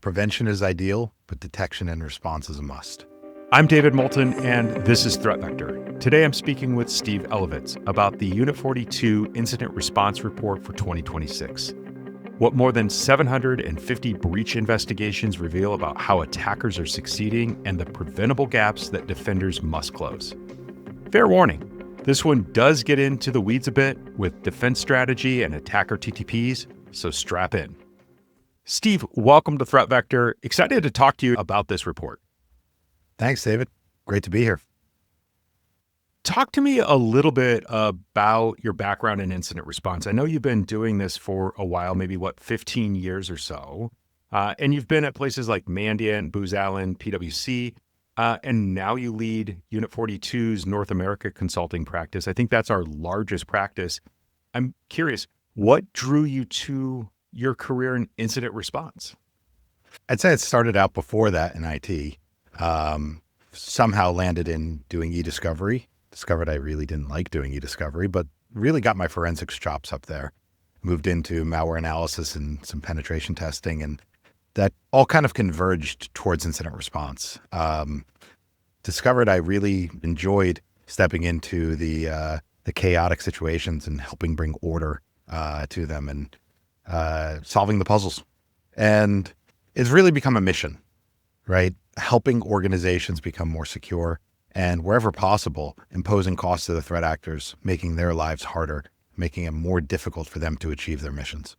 Prevention is ideal, but detection and response is a must. I'm David Moulton, and this is Threat Vector. Today I'm speaking with Steve Elovitz about the Unit 42 Incident Response Report for 2026. What more than 750 breach investigations reveal about how attackers are succeeding and the preventable gaps that defenders must close. Fair warning, this one does get into the weeds a bit with defense strategy and attacker TTPs, so strap in. Steve, welcome to Threat Vector. Excited to talk to you about this report. Thanks, David. Great to be here. Talk to me a little bit about your background in incident response. I know you've been doing this for a while, maybe 15 years or so. And you've been at places like Mandiant, Booz Allen, PwC, and now you lead Unit 42's North America consulting practice. I think that's our largest practice. I'm curious, what drew you to your career in incident response? I'd say it started out before that in IT. Somehow landed in doing e-discovery. Discovered I really didn't like doing e-discovery, but really got my forensics chops up there. Moved into malware analysis and some penetration testing, and that all kind of converged towards incident response. Discovered I really enjoyed stepping into the chaotic situations and helping bring order to them and solving the puzzles. And it's really become a mission, right? Helping organizations become more secure and wherever possible, imposing costs to the threat actors, making their lives harder, making it more difficult for them to achieve their missions.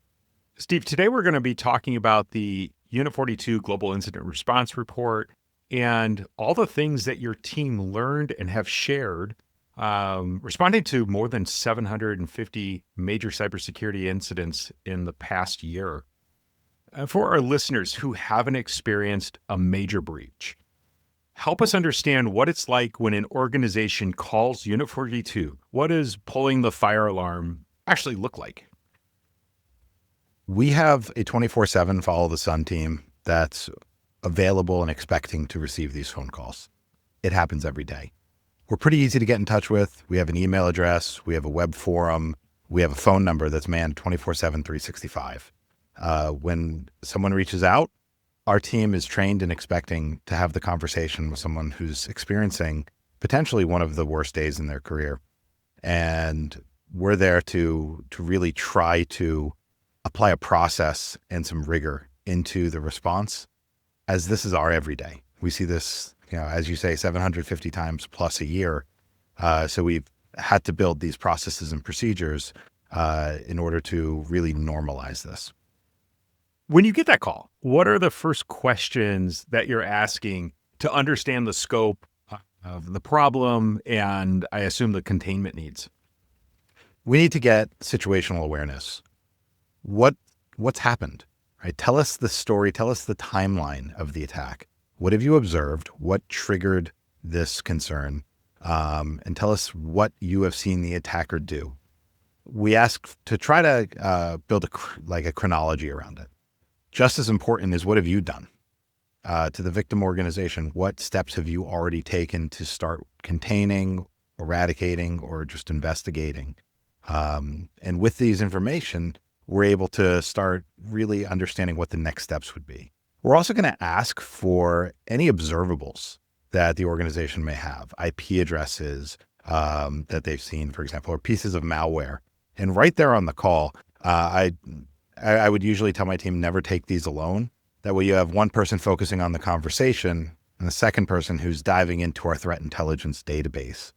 Steve, today we're going to be talking about the Unit 42 Global Incident Response Report and all the things that your team learned and have shared responding to more than 750 major cybersecurity incidents in the past year. For our listeners who haven't experienced a major breach, help us understand what it's like when an organization calls Unit 42. What does pulling the fire alarm actually look like? We have a 24/7 follow the sun team that's available and expecting to receive these phone calls. It happens every day. We're pretty easy to get in touch with. We have an email address. We have a web forum. We have a phone number that's manned 24/7, 365. When someone reaches out, our team is trained in expecting to have the conversation with someone who's experiencing potentially one of the worst days in their career. And we're there to really try to apply a process and some rigor into the response, as this is our everyday. We see this, as you say, 750 times plus a year. So we've had to build these processes and procedures in order to really normalize this. When you get that call, what are the first questions that you're asking to understand the scope of the problem and, I assume, the containment needs? We need to get situational awareness. What's happened, right? Tell us the story, tell us the timeline of the attack. What have you observed? What triggered this concern? And tell us what you have seen the attacker do. We ask to try to build a chronology around it. Just as important is what have you done to the victim organization? What steps have you already taken to start containing, eradicating, or just investigating? And with these information, we're able to start really understanding what the next steps would be. We're also going to ask for any observables that the organization may have, IP addresses that they've seen, for example, or pieces of malware. And right there on the call, I would usually tell my team, never take these alone. That way you have one person focusing on the conversation and the second person who's diving into our threat intelligence database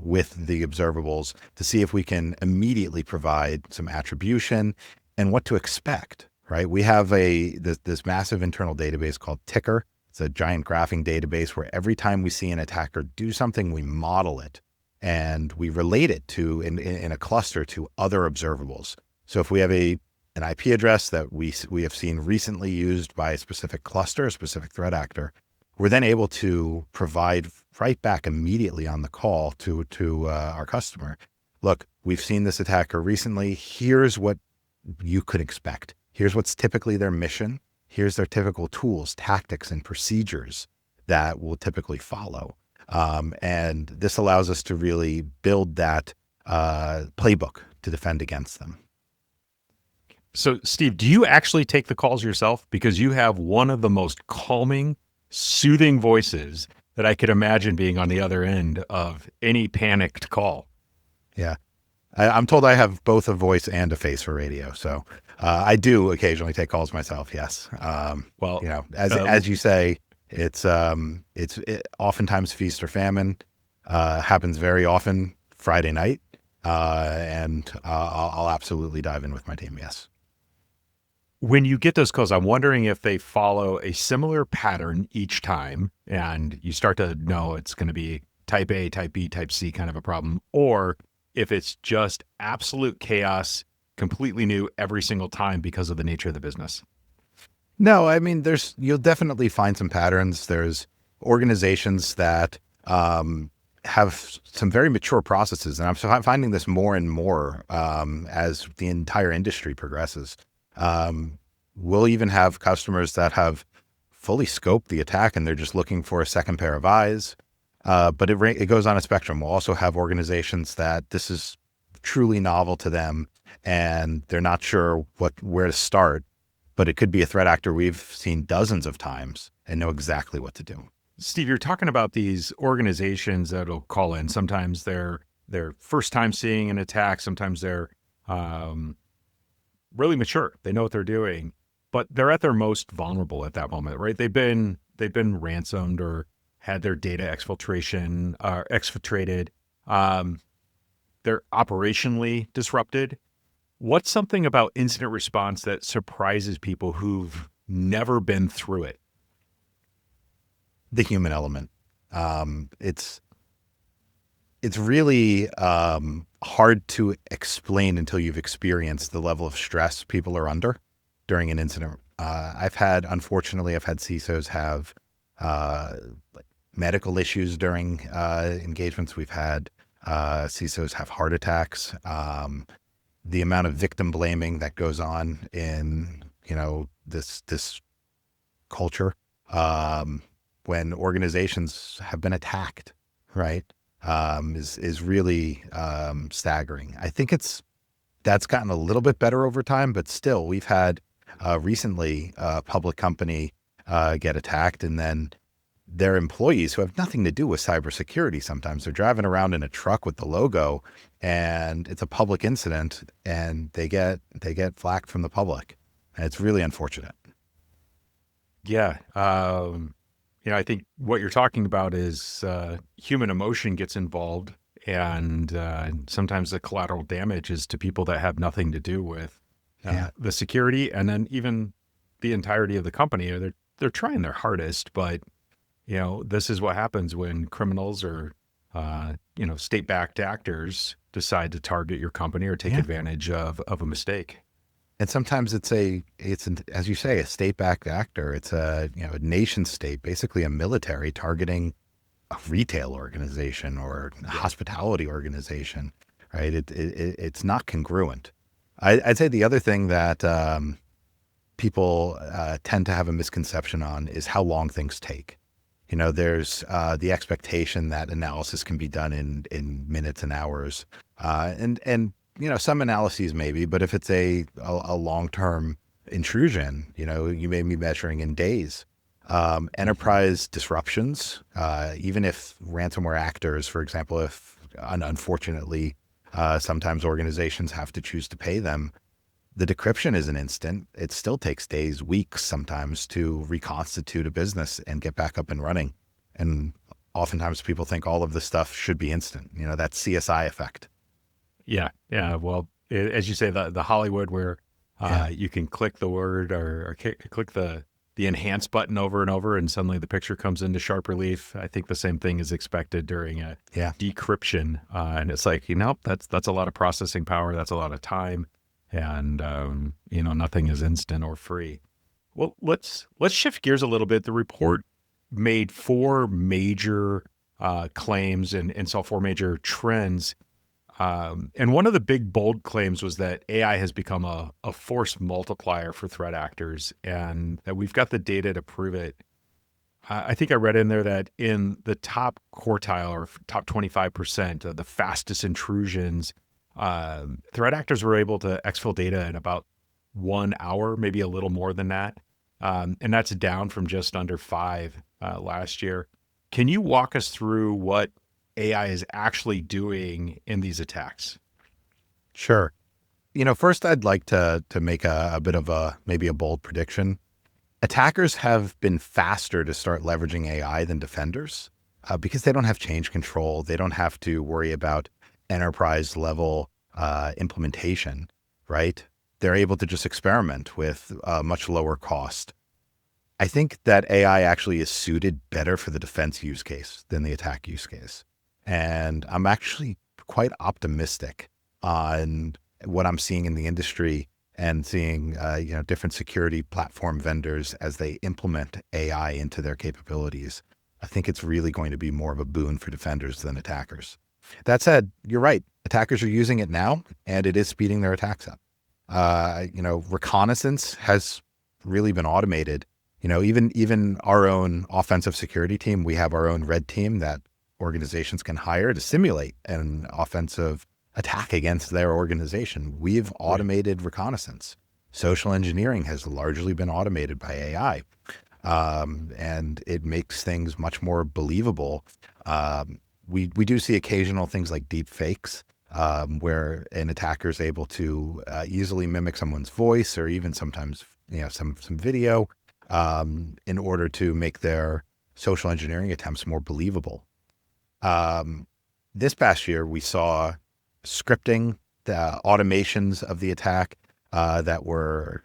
with the observables to see if we can immediately provide some attribution and what to expect, right? We have this massive internal database called Ticker. It's a giant graphing database where every time we see an attacker do something, we model it and we relate it to in a cluster to other observables. So if we have an IP address that we have seen recently used by a specific cluster, a specific threat actor, we're then able to provide right back immediately on the call to our customer. Look, we've seen this attacker recently. Here's what you could expect. Here's what's typically their mission. Here's their typical tools, tactics, and procedures that will typically follow. And this allows us to really build that playbook to defend against them. So, Steve, do you actually take the calls yourself? Because you have one of the most calming, soothing voices that I could imagine being on the other end of any panicked call. Yeah. I'm told I have both a voice and a face for radio. So I do occasionally take calls myself. Yes. Well, As you say, it's oftentimes feast or famine, happens very often Friday night. And I'll absolutely dive in with my team. Yes. when you get those calls, I'm wondering if they follow a similar pattern each time and you start to know it's going to be type A, type B, type C kind of a problem, or if it's just absolute chaos, completely new every single time because of the nature of the business. No, I mean, you'll definitely find some patterns. There's organizations that have some very mature processes, and I'm finding this more and more as the entire industry progresses. We'll even have customers that have fully scoped the attack, and they're just looking for a second pair of eyes. But it goes on a spectrum. We'll also have organizations that this is truly novel to them, and they're not sure where to start. But it could be a threat actor we've seen dozens of times and know exactly what to do. Steve, you're talking about these organizations that'll call in. Sometimes they're first time seeing an attack. Sometimes they're really mature. They know what they're doing, but they're at their most vulnerable at that moment, right? They've been ransomed or had their data exfiltration exfiltrated. They're operationally disrupted. What's something about incident response that surprises people who've never been through it? The human element. It's really hard to explain until you've experienced the level of stress people are under during an incident. Unfortunately, I've had CISOs have like medical issues during engagements. We've had CISOs have heart attacks. The amount of victim blaming that goes on in this culture when organizations have been attacked, right, is really staggering. I think that's gotten a little bit better over time, but still, we've had recently a public company get attacked, and then their employees who have nothing to do with cybersecurity. Sometimes they're driving around in a truck with the logo, and it's a public incident, and they get flack from the public, and it's really unfortunate. Yeah. I think what you're talking about is human emotion gets involved, and sometimes the collateral damage is to people that have nothing to do with the security, and then even the entirety of the company. They're trying their hardest, but this is what happens when criminals or state-backed actors decide to target your company or take advantage of a mistake. And sometimes it's as you say, a state-backed actor. It's a nation state, basically a military targeting a retail organization or a hospitality organization, right? It's not congruent. I'd say the other thing that people tend to have a misconception on is how long things take. There's the expectation that analysis can be done in minutes and hours, and some analyses maybe, but if it's a long-term intrusion, you may be measuring in days. Enterprise disruptions, even if ransomware actors, for example, if unfortunately sometimes organizations have to choose to pay them, the decryption isn't instant. It still takes days, weeks sometimes to reconstitute a business and get back up and running. And oftentimes people think all of this stuff should be instant, that CSI effect. Yeah. Well, as you say, the Hollywood where you can click the word or click the enhance button over and over, and suddenly the picture comes into sharp relief. I think the same thing is expected during a decryption, and it's like that's a lot of processing power. That's a lot of time, and nothing is instant or free. Well, let's shift gears a little bit. The report made 4 major claims and saw 4 major trends. And one of the big bold claims was that AI has become a force multiplier for threat actors, and that we've got the data to prove it. I think I read in there that in the top quartile or top 25% of the fastest intrusions, threat actors were able to exfil data in about 1 hour, maybe a little more than that. And that's down from just under 5 last year. Can you walk us through what AI is actually doing in these attacks? Sure. First I'd like to make a bit of maybe a bold prediction. Attackers have been faster to start leveraging AI than defenders because they don't have change control. They don't have to worry about enterprise level implementation, right? They're able to just experiment with much lower cost. I think that AI actually is suited better for the defense use case than the attack use case. And I'm actually quite optimistic on what I'm seeing in the industry and seeing different security platform vendors as they implement AI into their capabilities. I think it's really going to be more of a boon for defenders than attackers. That said, you're right. Attackers are using it now, and it is speeding their attacks up. Reconnaissance has really been automated. Even our own offensive security team, we have our own red team that organizations can hire to simulate an offensive attack against their organization. We've automated reconnaissance. Social engineering has largely been automated by AI, and it makes things much more believable. We do see occasional things like deep fakes, where an attacker is able to easily mimic someone's voice or even sometimes some video in order to make their social engineering attempts more believable. This past year, we saw scripting, the automations of the attack that were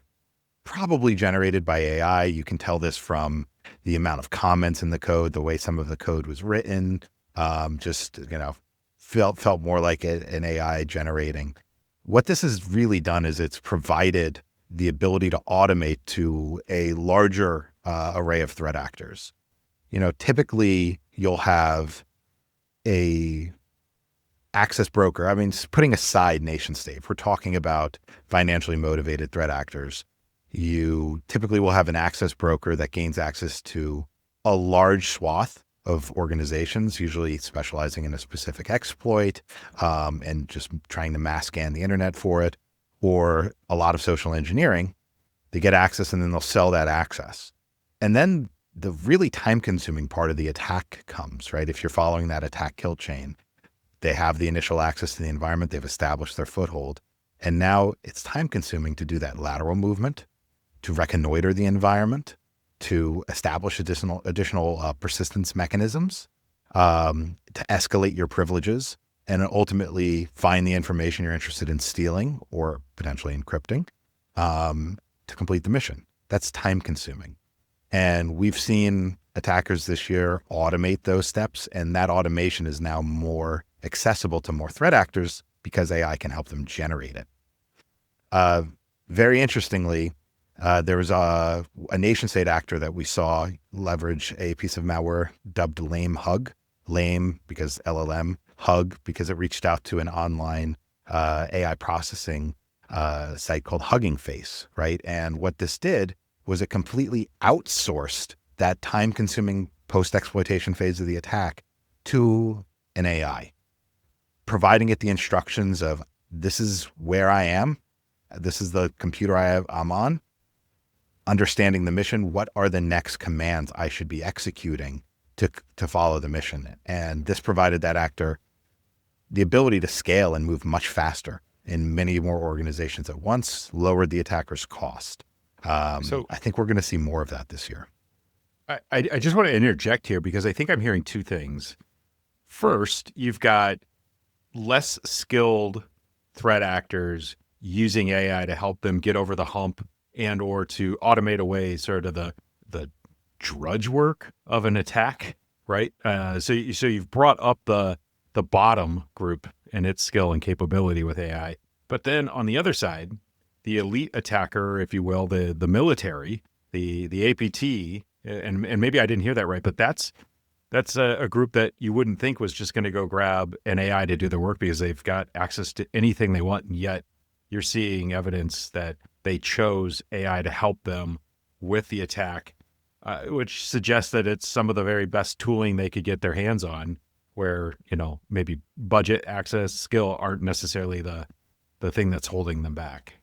probably generated by AI. You can tell this from the amount of comments in the code, the way some of the code was written, felt more like an AI generating. What this has really done is it's provided the ability to automate to a larger array of threat actors. Typically you'll have a access broker. I mean, putting aside nation state, if we're talking about financially motivated threat actors, you typically will have an access broker that gains access to a large swath of organizations, usually specializing in a specific exploit, and just trying to mass scan the internet for it, or a lot of social engineering. They get access and then they'll sell that access. And then the really time-consuming part of the attack comes, right? If you're following that attack kill chain, they have the initial access to the environment, they've established their foothold, and now it's time-consuming to do that lateral movement, to reconnoiter the environment, to establish additional persistence mechanisms, to escalate your privileges, and ultimately find the information you're interested in stealing or potentially encrypting to complete the mission. That's time-consuming. And we've seen attackers this year automate those steps, and that automation is now more accessible to more threat actors because AI can help them generate it. Very interestingly, there was a nation state actor that we saw leverage a piece of malware dubbed Lame Hug. Lame because LLM, Hug because it reached out to an online AI processing site called Hugging Face, right? And what this did was it completely outsourced that time-consuming post-exploitation phase of the attack to an AI, providing it the instructions of, this is where I am, this is the computer I'm on, understanding the mission, what are the next commands I should be executing to follow the mission. And this provided that actor the ability to scale and move much faster in many more organizations at once, lowered the attacker's cost. So I think we're going to see more of that this year. I just want to interject here because I think I'm hearing two things. First, you've got less skilled threat actors using AI to help them get over the hump and or to automate away sort of the drudge work of an attack, right? So you've brought up the bottom group and its skill and capability with AI. But then on the other side, the elite attacker, if you will, the military, the APT, and maybe I didn't hear that right, but that's a group that you wouldn't think was just going to go grab an AI to do the work because they've got access to anything they want. And yet you're seeing evidence that they chose AI to help them with the attack, which suggests that it's some of the very best tooling they could get their hands on, where, maybe budget, access, skill aren't necessarily the thing that's holding them back.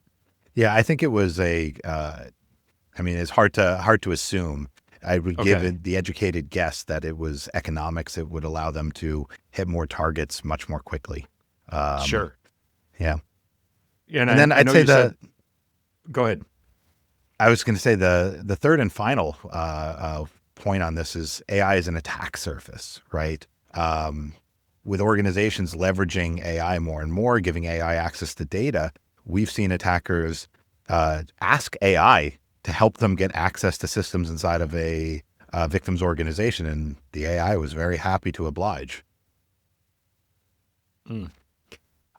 Yeah, I think it was it's hard to assume. I would give Okay, it the educated guess that it was economics. It would allow them to hit more targets much more quickly. Um, sure. yeah. And And then I I'd know say you said, go ahead. I was going to say the third and final point on this is AI is an attack surface, right? With organizations leveraging AI more and more, giving AI access to data, we've seen attackers ask AI to help them get access to systems inside of a victim's organization, and the AI was very happy to oblige. Mm.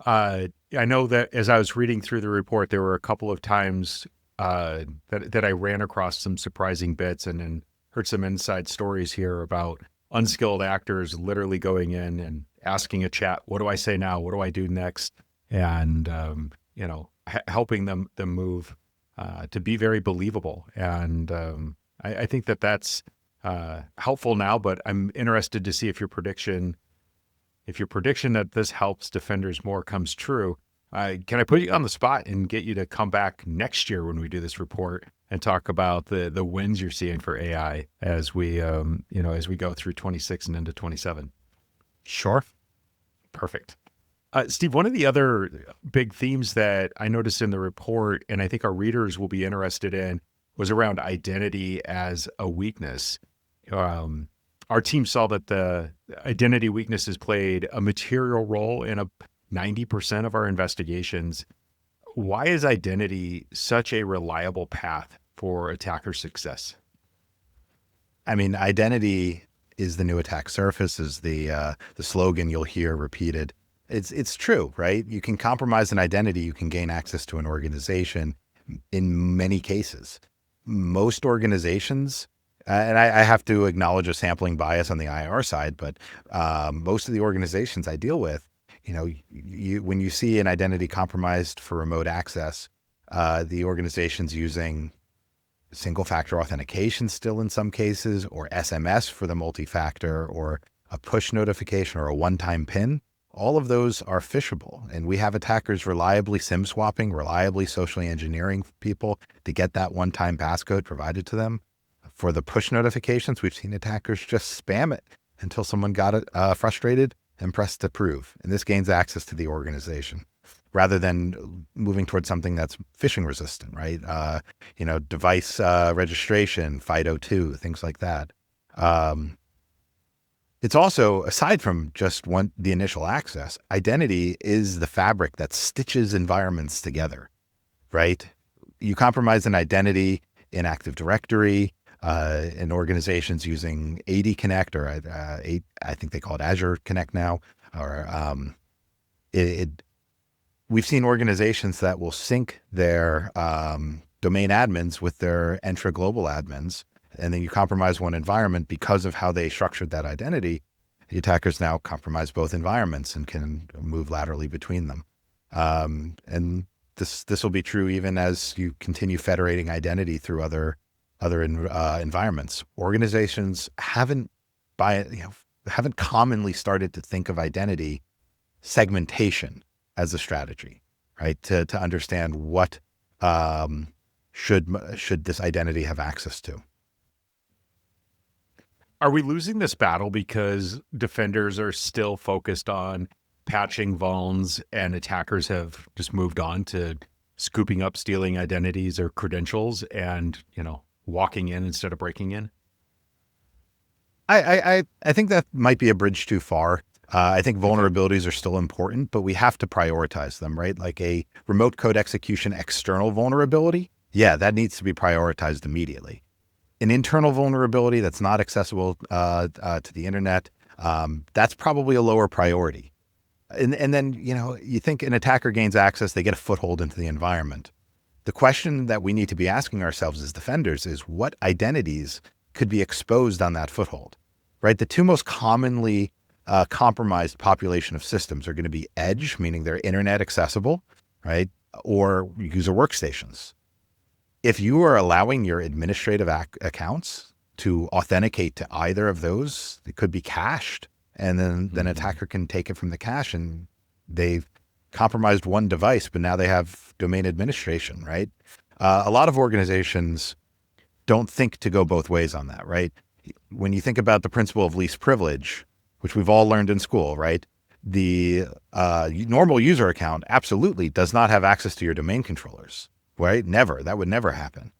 I know that as I was reading through the report, there were a couple of times that I ran across some surprising bits and then heard some inside stories here about unskilled actors literally going in and asking a chat, "What do I say now? What do I do next?" And helping them move to be very believable. And I think that's helpful now. But I'm interested to see if your prediction that this helps defenders more comes true. Can I put you on the spot and get you to come back next year when we do this report and talk about the wins you're seeing for AI as we as we go through 26 and into 27? Sure. Perfect. Steve, one of the other big themes that I noticed in the report, and I think our readers will be interested in, was around identity as a weakness. Um, our team saw that the identity weaknesses played a material role in 90% of our investigations. Why is identity such a reliable path for attacker success? I mean, identity is the new attack surface, is the slogan you'll hear repeated. It's true, right? You can compromise an identity, you can gain access to an organization in many cases. Most organizations, and I have to acknowledge a sampling bias on the IR side, but most of the organizations I deal with, when you see an identity compromised for remote access, the organization's using single factor authentication still in some cases, or SMS for the multi-factor, or a push notification, or a one-time PIN. All of those are phishable, and we have attackers reliably SIM swapping, reliably socially engineering people to get that one-time passcode provided to them. For the push notifications, we've seen attackers just spam it until someone got it frustrated and pressed approve, and this gains access to the organization, rather than moving towards something that's phishing resistant, right? Device registration, FIDO2, things like that. It's also, aside from just the initial access, identity is the fabric that stitches environments together, right? You compromise an identity in Active Directory, in organizations using AD Connect, or I think they call it Azure Connect now, or we've seen organizations that will sync their domain admins with their Entra global admins, and then you compromise one environment because of how they structured that identity. The attackers now compromise both environments and can move laterally between them. And this will be true even as you continue federating identity through other environments. Organizations haven't commonly started to think of identity segmentation as a strategy, right? To understand what should this identity have access to. Are we losing this battle because defenders are still focused on patching vulns and attackers have just moved on to scooping up, stealing identities or credentials and, walking in instead of breaking in? I think that might be a bridge too far. I think vulnerabilities are still important, but we have to prioritize them, right? Like a remote code execution external vulnerability, yeah, that needs to be prioritized immediately. An internal vulnerability that's not accessible to the internet, that's probably a lower priority. And then, you think an attacker gains access, they get a foothold into the environment. The question that we need to be asking ourselves as defenders is what identities could be exposed on that foothold, right? The two most commonly compromised population of systems are going to be edge, meaning they're internet accessible, right? Or user workstations. If you are allowing your administrative accounts to authenticate to either of those, it could be cached, and then an attacker can take it from the cache, and they've compromised one device, but now they have domain administration, right? A lot of organizations don't think to go both ways on that, right? When you think about the principle of least privilege, which we've all learned in school, right? The normal user account absolutely does not have access to your domain controllers, right? Never. That would never happen.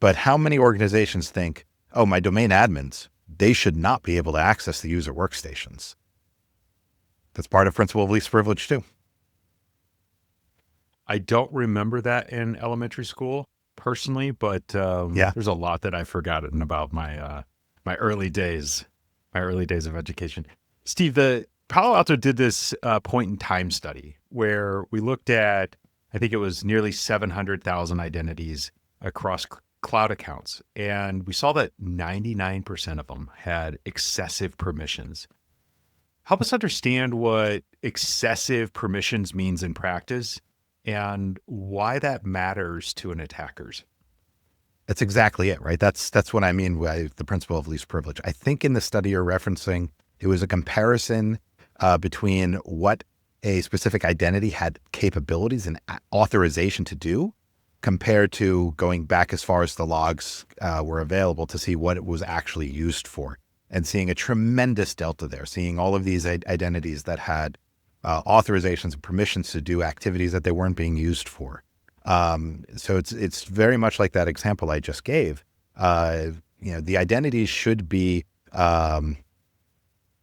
But how many organizations think, oh, my domain admins, they should not be able to access the user workstations? That's part of principle of least privilege too. I don't remember that in elementary school personally, but Yeah. there's a lot that I've forgotten about my early days, of education. Steve, the Palo Alto did this point in time study where we looked at, I think it was nearly 700,000 identities across cloud accounts, and we saw that 99% of them had excessive permissions. Help us understand what excessive permissions means in practice and why that matters to an attacker's. That's exactly it, right? That's what I mean by the principle of least privilege. I think in the study you're referencing, it was a comparison between what a specific identity had capabilities and authorization to do compared to going back as far as the logs were available to see what it was actually used for, and seeing a tremendous delta there, seeing all of these identities that had authorizations and permissions to do activities that they weren't being used for. So it's very much like that example I just gave. The identities should be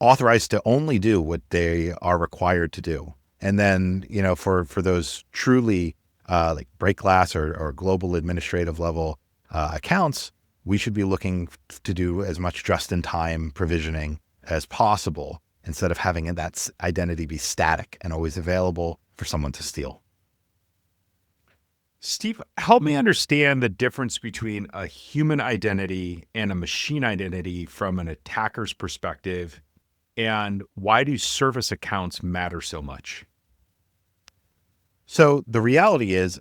authorized to only do what they are required to do. And then, for those truly like break glass or global administrative level accounts, we should be looking to do as much just-in-time provisioning as possible instead of having that identity be static and always available for someone to steal. Steve, help me understand the difference between a human identity and a machine identity from an attacker's perspective, and why do service accounts matter so much? So the reality is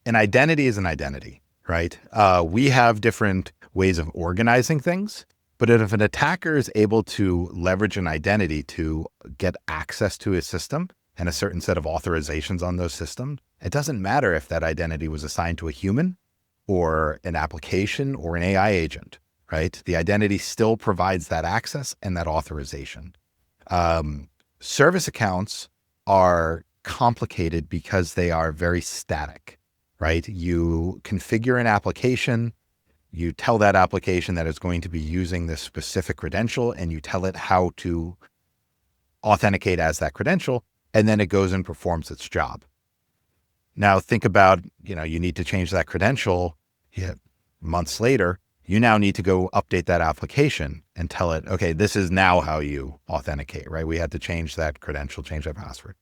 an identity is an identity, right? We have different ways of organizing things, but if an attacker is able to leverage an identity to get access to a system and a certain set of authorizations on those systems, it doesn't matter if that identity was assigned to a human or an application or an AI agent, right? The identity still provides that access and that authorization. Service accounts are complicated because they are very static, right? You configure an application, you tell that application that it's going to be using this specific credential, and you tell it how to authenticate as that credential, and then it goes and performs its job. Now think about, you need to change that credential months later. You now need to go update that application and tell it, okay, this is now how you authenticate, right? We had to change that credential, change that password.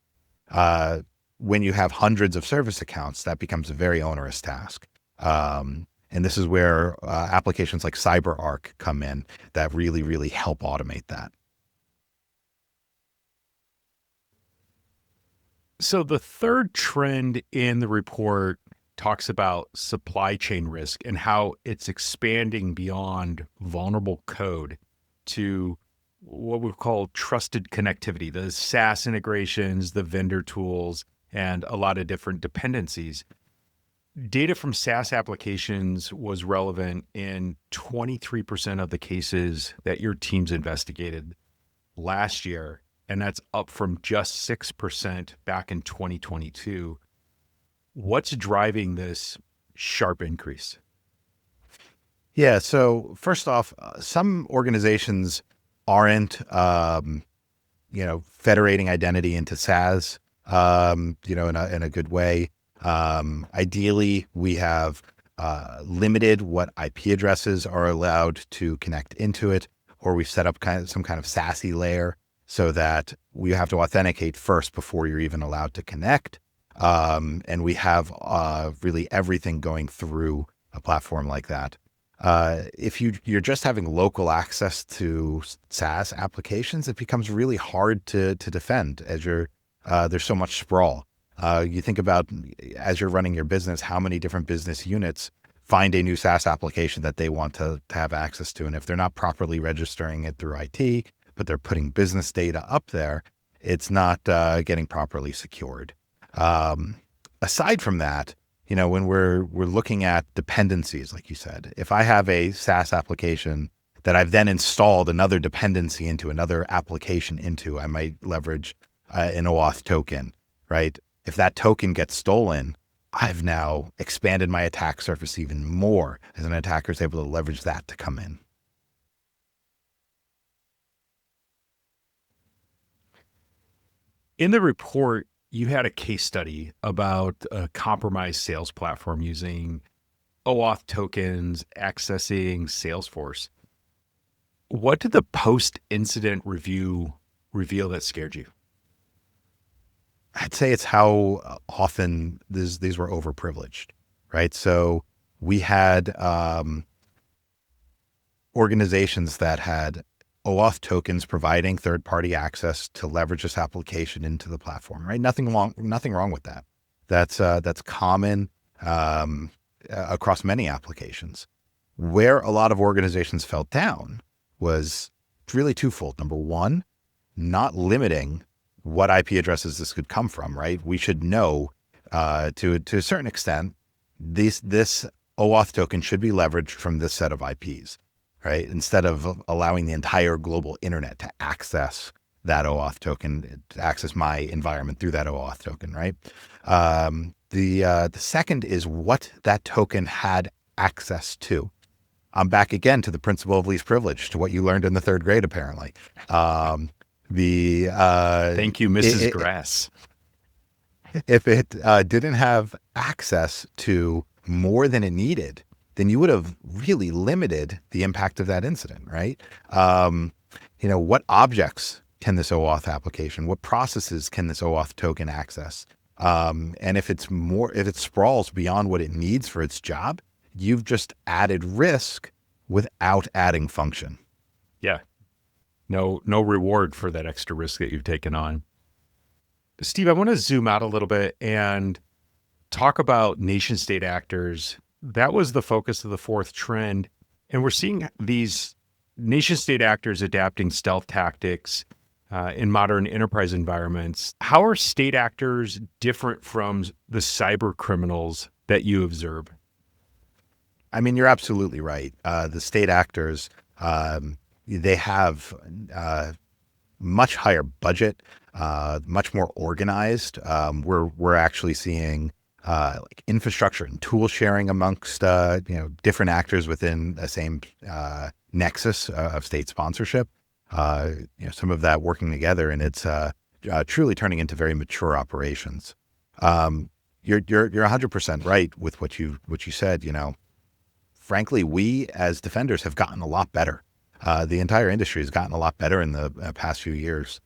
When you have hundreds of service accounts, that becomes a very onerous task. And this is where applications like CyberArk come in that really, really help automate that. So the third trend in the report talks about supply chain risk and how it's expanding beyond vulnerable code to what we call trusted connectivity, the SaaS integrations, the vendor tools, and a lot of different dependencies. Data from SaaS applications was relevant in 23% of the cases that your teams investigated last year, and that's up from just 6% back in 2022. What's driving this sharp increase? Yeah. So first off, some organizations aren't, federating identity into SaaS, in a good way. Ideally, we have limited what IP addresses are allowed to connect into it, or we've set up some kind of SASE layer so that we have to authenticate first before you're even allowed to connect. And we have really everything going through a platform like that. If you're just having local access to SaaS applications, it becomes really hard to defend as there's so much sprawl. You think about, as you're running your business, how many different business units find a new SaaS application that they want to have access to. And if they're not properly registering it through IT, but they're putting business data up there, it's not getting properly secured. Aside from that, when we're looking at dependencies, like you said, if I have a SaaS application that I've then installed another dependency into, another application into, I might leverage an OAuth token, right? If that token gets stolen, I've now expanded my attack surface even more as an attacker is able to leverage that to come in. In the report, you had a case study about a compromised sales platform using OAuth tokens accessing Salesforce. What did the post-incident review reveal that scared you? I'd say it's how often these were overprivileged, right? So we had organizations that had OAuth tokens providing third-party access to leverage this application into the platform, right? Nothing wrong with that. That's common across many applications. Where a lot of organizations fell down was really twofold. Number one, not limiting what IP addresses this could come from, right? We should know to a certain extent, this OAuth token should be leveraged from this set of IPs, right? Instead of allowing the entire global internet to access that OAuth token, to access my environment through that OAuth token, right? The second is what that token had access to. I'm back again to the principle of least privilege, to what you learned in the third grade, apparently. Thank you, Mrs. Grass. If it didn't have access to more than it needed, then you would have really limited the impact of that incident, right? What objects can this OAuth application, what processes can this OAuth token access? And if it sprawls beyond what it needs for its job, you've just added risk without adding function. Yeah. No reward for that extra risk that you've taken on. Steve, I want to zoom out a little bit and talk about nation state actors. That was the focus of the fourth trend. And we're seeing these nation state actors adapting stealth tactics in modern enterprise environments. How are state actors different from the cyber criminals that you observe? I mean, you're absolutely right. The state actors, they have much higher budget, much more organized. We're actually seeing like infrastructure and tool sharing amongst different actors within the same nexus of state sponsorship. Some of that working together, and it's truly turning into very mature operations. You're 100% right with what you said. Frankly, we as defenders have gotten a lot better. The entire industry has gotten a lot better in the past few years.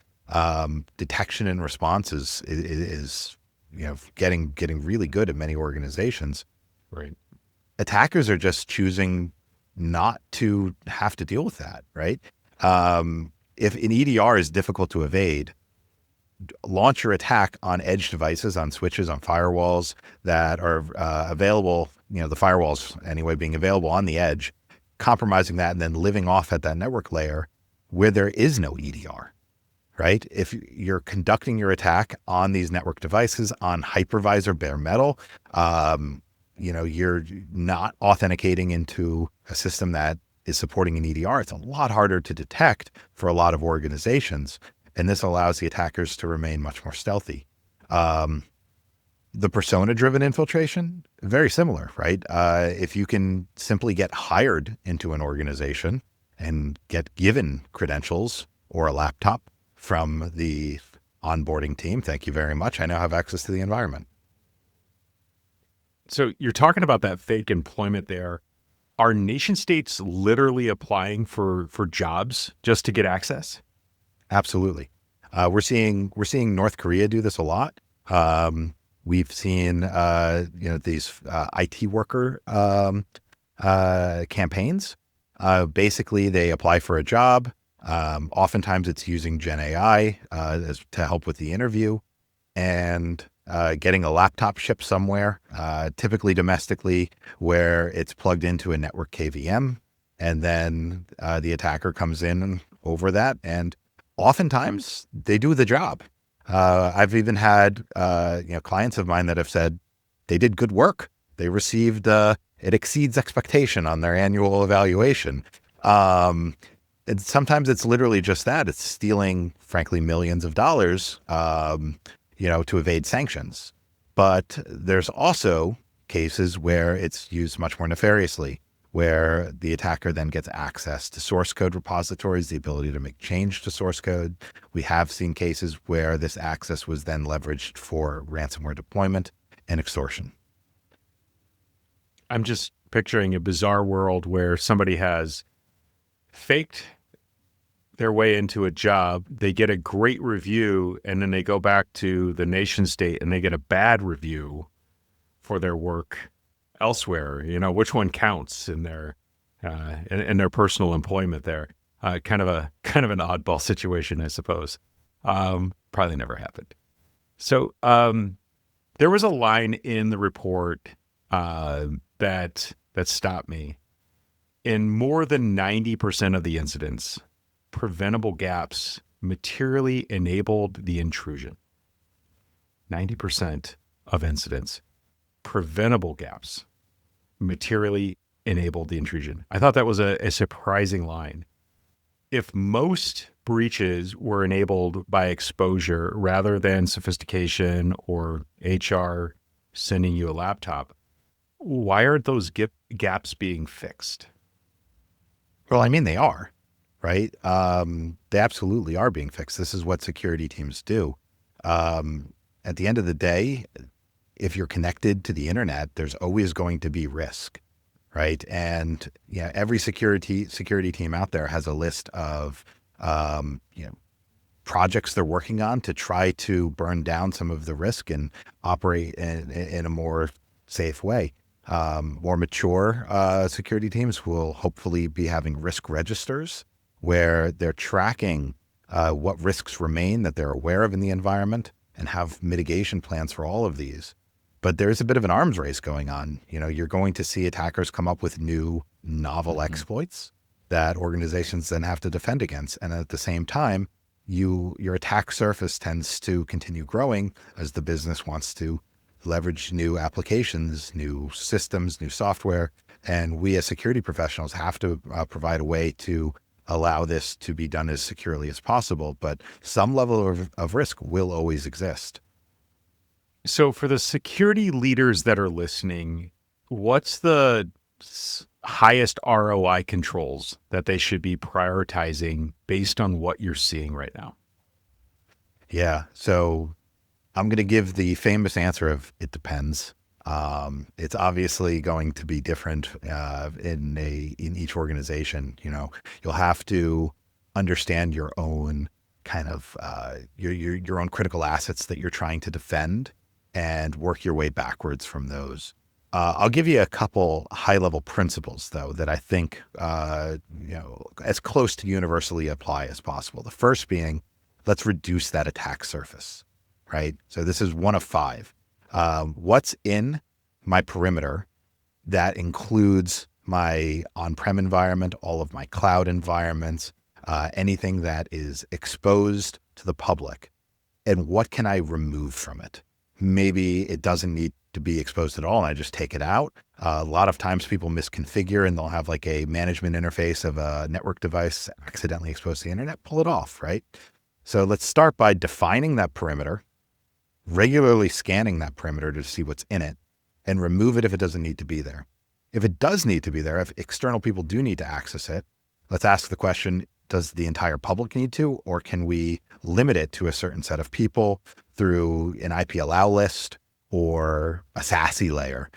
Detection and response is getting really good at many organizations. Right. Attackers are just choosing not to have to deal with that, right? If an EDR is difficult to evade, launch your attack on edge devices, on switches, on firewalls that are available, the firewalls anyway being available on the edge, compromising that and then living off at that network layer where there is no EDR, right? If you're conducting your attack on these network devices on hypervisor bare metal, you're not authenticating into a system that is supporting an EDR. It's a lot harder to detect for a lot of organizations. And this allows the attackers to remain much more stealthy. The persona-driven infiltration, very similar, right? If you can simply get hired into an organization and get given credentials or a laptop from the onboarding team, thank you very much. I now have access to the environment. So you're talking about that fake employment there. Are nation states literally applying for jobs just to get access? Absolutely. We're seeing North Korea do this a lot. We've seen these IT worker campaigns. Basically, they apply for a job. Oftentimes, it's using Gen AI to help with the interview, and getting a laptop shipped somewhere, typically domestically, where it's plugged into a network KVM, and then the attacker comes in over that, and oftentimes they do the job. I've even had clients of mine that have said they did good work. They received it exceeds expectation on their annual evaluation. And sometimes it's literally just that. It's stealing, frankly, millions of dollars, to evade sanctions. But there's also cases where it's used much more nefariously, where the attacker then gets access to source code repositories, the ability to make change to source code. We have seen cases where this access was then leveraged for ransomware deployment and extortion. I'm just picturing a bizarre world where somebody has faked their way into a job, they get a great review, and then they go back to the nation state and they get a bad review for their work elsewhere. Which one counts in their personal employment there? Kind of an oddball situation, I suppose. Probably never happened. So there was a line in the report that stopped me. In more than 90% of the incidents, preventable gaps materially enabled the intrusion. 90% of incidents, preventable gaps materially enabled the intrusion. I thought that was a surprising line. If most breaches were enabled by exposure rather than sophistication or HR sending you a laptop, why aren't those gaps being fixed? Well, I mean, they are, right? They absolutely are being fixed. This is what security teams do. At the end of the day, if you're connected to the internet, there's always going to be risk, right? And every security team out there has a list of projects they're working on to try to burn down some of the risk and operate in a more safe way. More mature security teams will hopefully be having risk registers where they're tracking what risks remain that they're aware of in the environment and have mitigation plans for all of these. But there's a bit of an arms race going on. You're going to see attackers come up with new novel exploits that organizations then have to defend against. And at the same time, your attack surface tends to continue growing as the business wants to leverage new applications, new systems, new software. And we as security professionals have to provide a way to allow this to be done as securely as possible. But some level of risk will always exist. So for the security leaders that are listening, what's the highest ROI controls that they should be prioritizing based on what you're seeing right now? Yeah. So I'm going to give the famous answer of it depends. It's obviously going to be different in each organization. You'll have to understand your own kind of your own critical assets that you're trying to defend and work your way backwards from those. I'll give you a couple high-level principles, though, that I think as close to universally apply as possible. The first being, let's reduce that attack surface. Right? So this is one of 5. What's in my perimeter that includes my on-prem environment, all of my cloud environments, anything that is exposed to the public, and what can I remove from it? Maybe it doesn't need to be exposed at all and I just take it out. A lot of times people misconfigure and they'll have like a management interface of a network device accidentally exposed to the internet, pull it off, right? So let's start by defining that perimeter, regularly scanning that perimeter to see what's in it, and remove it if it doesn't need to be there. If it does need to be there, if external people do need to access it, let's ask the question, does the entire public need to, or can we limit it to a certain set of people through an IP allow list or a SASE layer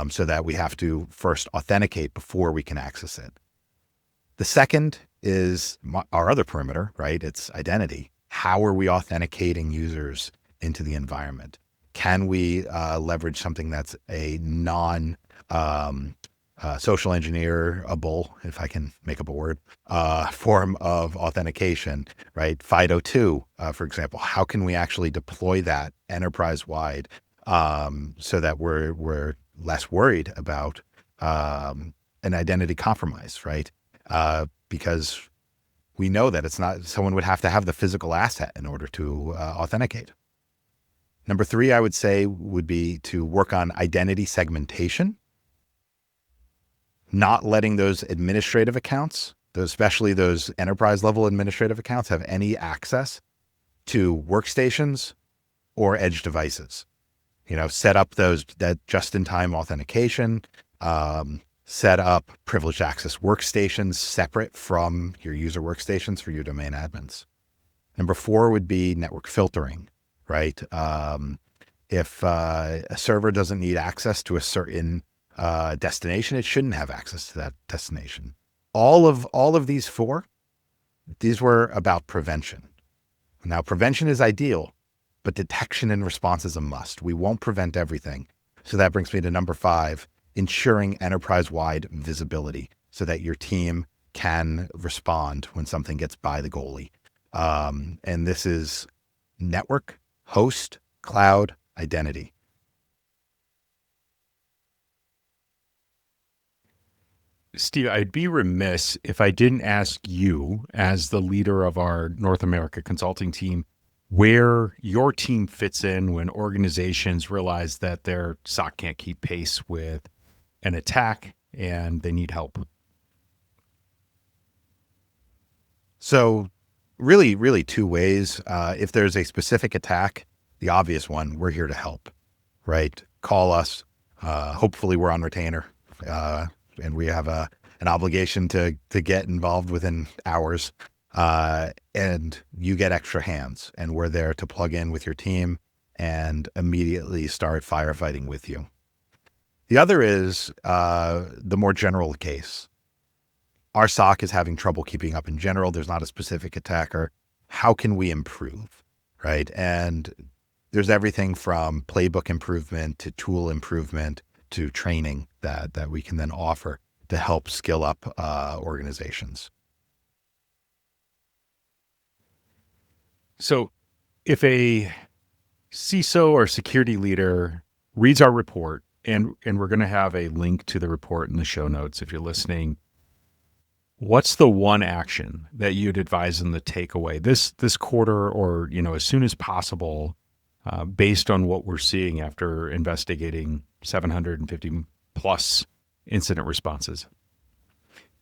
so that we have to first authenticate before we can access it? The second is our other perimeter, right? It's identity. How are we authenticating users into the environment? Can we leverage something that's a non social engineerable, if I can make up a word, form of authentication, right? FIDO2, for example. How can we actually deploy that enterprise-wide so that we're less worried about an identity compromise, right? Because we know that it's not, someone would have to have the physical asset in order to authenticate. Number 3, I would say, would be to work on identity segmentation, not letting those administrative accounts, especially those enterprise level administrative accounts, have any access to workstations or edge devices. Set up that just-in-time authentication, set up privileged access workstations separate from your user workstations for your domain admins. Number 4 would be network filtering, right? If a server doesn't need access to a certain destination, it shouldn't have access to that destination. All of these 4, these were about prevention. Now, prevention is ideal, but detection and response is a must. We won't prevent everything. So that brings me to number 5, ensuring enterprise-wide visibility so that your team can respond when something gets by the goalie. And this is network, host, cloud, identity. Steve, I'd be remiss if I didn't ask you, as the leader of our North America consulting team, where your team fits in when organizations realize that their SOC can't keep pace with an attack and they need help. So really 2 ways. If there's a specific attack, the obvious one, we're here to help, right? Call us. Hopefully we're on retainer, and we have an obligation to get involved within hours. And you get extra hands, and we're there to plug in with your team and immediately start firefighting with you. The other is the more general case. Our SOC is having trouble keeping up in general. There's not a specific attacker. How can we improve, right? And there's everything from playbook improvement to tool improvement to training that we can then offer to help skill up organizations. So if a CISO or security leader reads our report, and we're going to have a link to the report in the show notes if you're listening, what's the one action that you'd advise them to take away this quarter, or as soon as possible, based on what we're seeing after investigating 750 plus incident responses?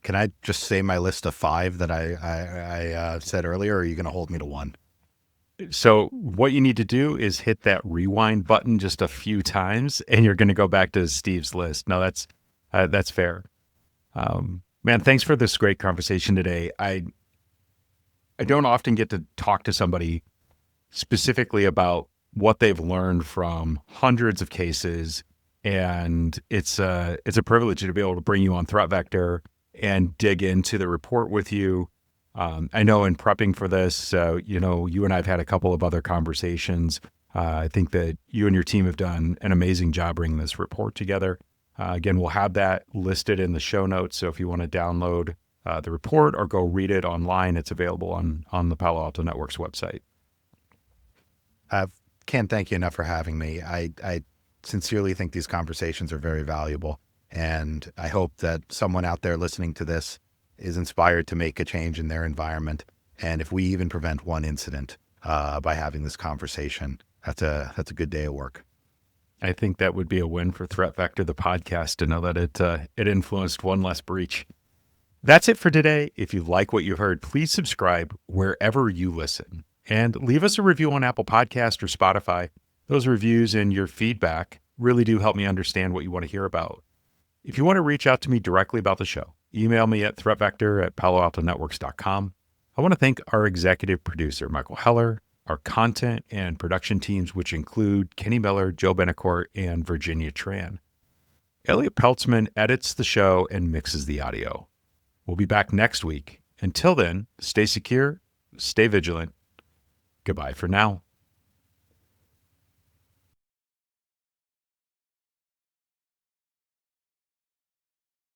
Can I just say my list of 5 that I said earlier, or are you going to hold me to 1? So what you need to do is hit that rewind button just a few times, and you're going to go back to Steve's list. No, that's fair. Man, thanks for this great conversation today. I don't often get to talk to somebody specifically about what they've learned from hundreds of cases, and it's a privilege to be able to bring you on Threat Vector and dig into the report with you. I know in prepping for this, you and I have had a couple of other conversations. I think that you and your team have done an amazing job bringing this report together. Again, we'll have that listed in the show notes. So if you want to download the report or go read it online, it's available on the Palo Alto Network's website. I can't thank you enough for having me. I sincerely think these conversations are very valuable. And I hope that someone out there listening to this is inspired to make a change in their environment. And if we even prevent one incident by having this conversation, that's a good day of work. I think that would be a win for Threat Vector, the podcast, to know that it influenced one less breach. That's it for today. If you like what you heard, please subscribe wherever you listen and leave us a review on Apple Podcast or Spotify. Those reviews and your feedback really do help me understand what you want to hear about. If you want to reach out to me directly about the show, email me at threatvector@paloaltonetworks.com. I want to thank our executive producer, Michael Heller, our content and production teams, which include Kenny Miller, Joe Benacourt, and Virginia Tran. Elliot Peltzman edits the show and mixes the audio. We'll be back next week. Until then, stay secure, stay vigilant. Goodbye for now.